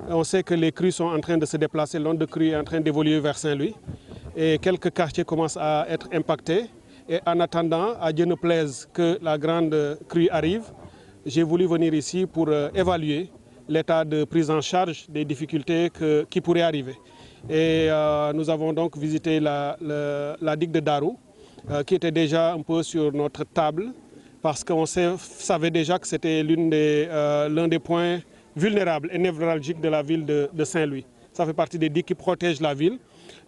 On sait que les crues sont en train de se déplacer, l'onde de crue est en train d'évoluer vers Saint-Louis. Et quelques quartiers commencent à être impactés. Et en attendant, à Dieu ne plaise que la grande crue arrive, j'ai voulu venir ici pour évaluer l'état de prise en charge des difficultés qui pourraient arriver. Et nous avons donc visité la digue de Darou, qui était déjà un peu sur notre table, parce qu'on savait déjà que c'était l'un des points vulnérables et névralgiques de la ville de Saint-Louis. Ça fait partie des digues qui protègent la ville.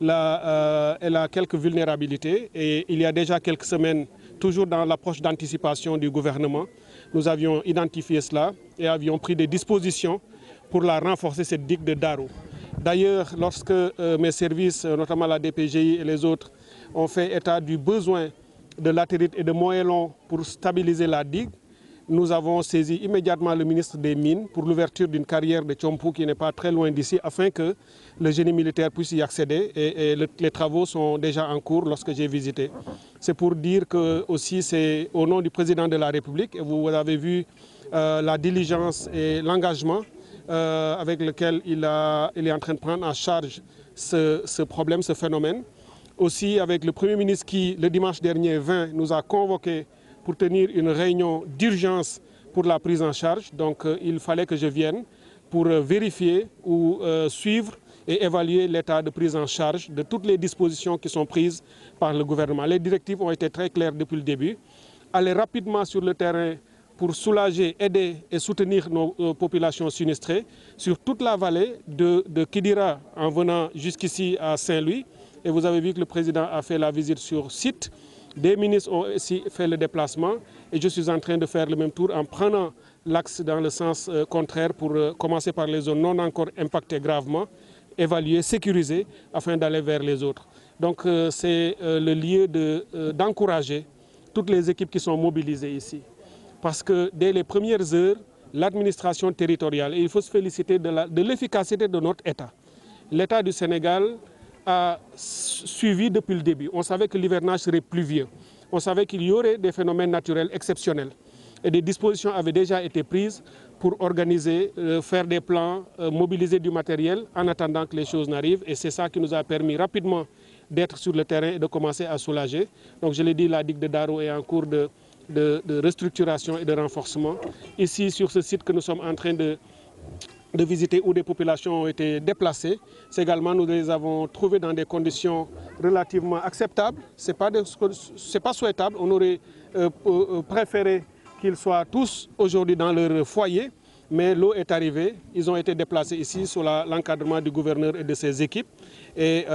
Là, elle a quelques vulnérabilités et il y a déjà quelques semaines, toujours dans l'approche d'anticipation du gouvernement, nous avions identifié cela et avions pris des dispositions pour la renforcer, cette digue de Darou. D'ailleurs, lorsque mes services, notamment la DPGI et les autres, ont fait état du besoin de latérite et de moellons pour stabiliser la digue, nous avons saisi immédiatement le ministre des Mines pour l'ouverture d'une carrière de Tchompou qui n'est pas très loin d'ici, afin que le génie militaire puisse y accéder. Et les travaux sont déjà en cours lorsque j'ai visité. C'est pour dire que aussi c'est au nom du président de la République, et vous avez vu la diligence et l'engagement avec lequel il est en train de prendre en charge ce problème, ce phénomène. Aussi avec le Premier ministre qui, le dimanche dernier 20, nous a convoqués pour tenir une réunion d'urgence pour la prise en charge. Donc il fallait que je vienne pour vérifier ou suivre et évaluer l'état de prise en charge de toutes les dispositions qui sont prises par le gouvernement. Les directives ont été très claires depuis le début. Aller rapidement sur le terrain pour soulager, aider et soutenir nos populations sinistrées sur toute la vallée de Kidira en venant jusqu'ici à Saint-Louis. Et vous avez vu que le président a fait la visite sur site. Des ministres ont aussi fait le déplacement et je suis en train de faire le même tour en prenant l'axe dans le sens contraire pour commencer par les zones non encore impactées gravement, évaluer, sécuriser afin d'aller vers les autres. Donc c'est le lieu d'encourager toutes les équipes qui sont mobilisées ici. Parce que dès les premières heures, l'administration territoriale, et il faut se féliciter de l'efficacité de notre État. L'État du Sénégal a suivi depuis le début. On savait que l'hivernage serait pluvieux. On savait qu'il y aurait des phénomènes naturels exceptionnels. Et des dispositions avaient déjà été prises pour organiser, faire des plans, mobiliser du matériel en attendant que les choses n'arrivent. Et c'est ça qui nous a permis rapidement d'être sur le terrain et de commencer à soulager. Donc je l'ai dit, la digue de Darou est en cours de restructuration et de renforcement. Ici, sur ce site que nous sommes en train de visiter où des populations ont été déplacées. C'est également, nous les avons trouvés dans des conditions relativement acceptables. Ce n'est pas souhaitable. On aurait préféré qu'ils soient tous aujourd'hui dans leur foyer. Mais l'eau est arrivée. Ils ont été déplacés ici sous l'encadrement du gouverneur et de ses équipes. Et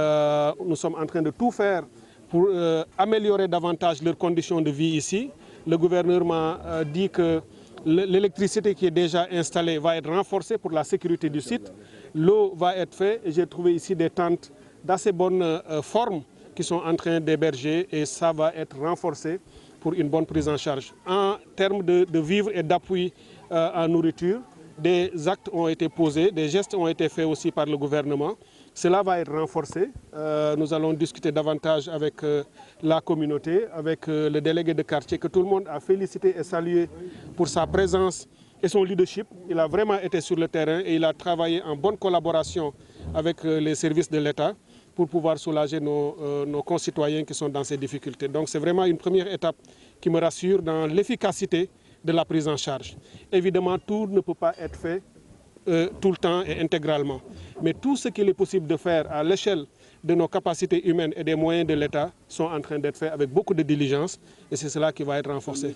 nous sommes en train de tout faire pour améliorer davantage leurs conditions de vie ici. Le gouverneur m'a dit que l'électricité qui est déjà installée va être renforcée pour la sécurité du site. L'eau va être faite et j'ai trouvé ici des tentes d'assez bonne forme qui sont en train d'héberger et ça va être renforcé pour une bonne prise en charge. En termes de vivres et d'appui en nourriture, des actes ont été posés, des gestes ont été faits aussi par le gouvernement. Cela va être renforcé. Nous allons discuter davantage avec la communauté, avec le délégué de quartier que tout le monde a félicité et salué pour sa présence et son leadership. Il a vraiment été sur le terrain et il a travaillé en bonne collaboration avec les services de l'État pour pouvoir soulager nos concitoyens qui sont dans ces difficultés. Donc c'est vraiment une première étape qui me rassure dans l'efficacité de la prise en charge. Évidemment, tout ne peut pas être fait tout le temps et intégralement. Mais tout ce qu'il est possible de faire à l'échelle de nos capacités humaines et des moyens de l'État sont en train d'être faits avec beaucoup de diligence et c'est cela qui va être renforcé.